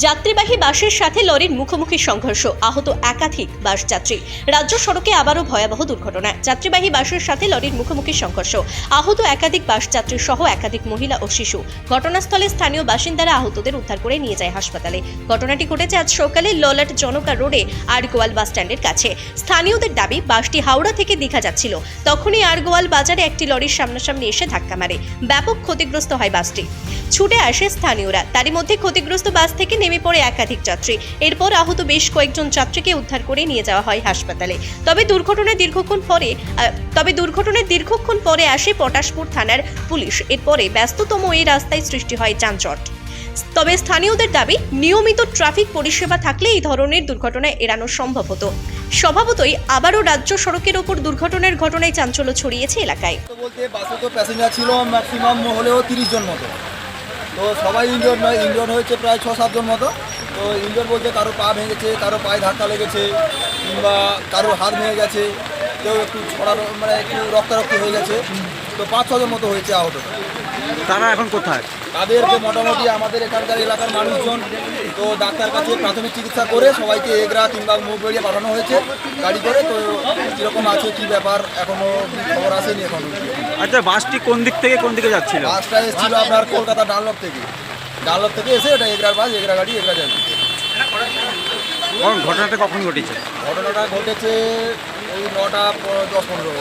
যাত্রীবাহী বাসের সাথে লরির মুখোমুখি সংঘর্ষ, আহত একাধিক বাস যাত্রী। রাজ্য সড়কে আবারও ভয়াবহ দুর্ঘটনা। যাত্রীবাহী বাসের সাথে লরির মুখোমুখি সংঘর্ষ, আহত একাধিক বাস যাত্রী সহ একাধিক মহিলা ও শিশু। ঘটনাস্থলে স্থানীয় বাসিন্দারা আহতদের উদ্ধার করে নিয়ে যায় হাসপাতালে। ঘটনাটি ঘটেছে আজ সকালে ললাট জনকা রোডে আরগোয়াল বাস স্ট্যান্ডের কাছে। স্থানীয়দের দাবি, বাসটি হাওড়া থেকে দীঘা যাচ্ছিল, তখনই আরগোয়াল বাজারে একটি লরির সামনাসামনি এসে ধাক্কা মারে। ব্যাপক ক্ষতিগ্রস্ত হয় বাসটি। ছুটে আসে স্থানীয়রা, তারই মধ্যে ক্ষতিগ্রস্ত বাস থেকে নেমে পড়ে একাধিক যাত্রী। এরপর আহত বেশ কয়েকজন যাত্রীকে উদ্ধার করে নিয়ে যাওয়া হয় হাসপাতালে। তবে দুর্ঘটনায় দীর্ঘক্ষণ পরে আসে পটাশপুর থানার পুলিশ। এরপরে ব্যস্ততম এই রাস্তায় সৃষ্টি হয় যানজট। তবে স্থানীয়দের দাবি, নিয়মিত ট্রাফিক পরিষেবা থাকলে এই ধরনের দুর্ঘটনা এড়ানো সম্ভব হতো। স্বভাবতই আবারও রাজ্য সড়কের ওপর দুর্ঘটনার ঘটনায় চাঞ্চল্য ছড়িয়েছে এলাকায়। বলতে বাসে তো প্যাসেঞ্জার ছিল ম্যাক্সিমাম হলেও 30 জন মতো। তো সবাই ইনজোর্ড নয়, ইনজোর্ড হয়েছে প্রায় 6-7 জন মতো। তো ইনজোর্ড বলতে কারো পা ভেঙেছে, কারো পায়ে ধাক্কা লেগেছে, কিংবা কারো হাত ভেঙে গেছে, কেউ একটু ছড়ানো একটু রক্তারক্তি হয়ে গেছে। তো 5-6 জন মতো হয়েছে আহত। তারা এখন কোথায়? তাদেরকে মোটামুটি আমাদের এখানকার এলাকার মানুষজন তো ডাক্তার কাছে প্রাথমিক চিকিৎসা করে সবাইকে এগরা কিংবা মুখ বেরিয়ে পাঠানো হয়েছে গাড়ি করে। তো কীরকম আছে কী ব্যাপার এখনও খবর আসেনি এখনও। আচ্ছা, বাসটি কোন দিক থেকে কোন দিকে যাচ্ছিল? বাসটা এসেছিল আপনার কলকাতা ডানলপ থেকে এসে এটা এগরার বাস, এগরা গাড়ি, এগরা যাবে। ঘটনাটা কখন ঘটেছে? ঘটনাটা ঘটেছে ওই 9টা 10-15।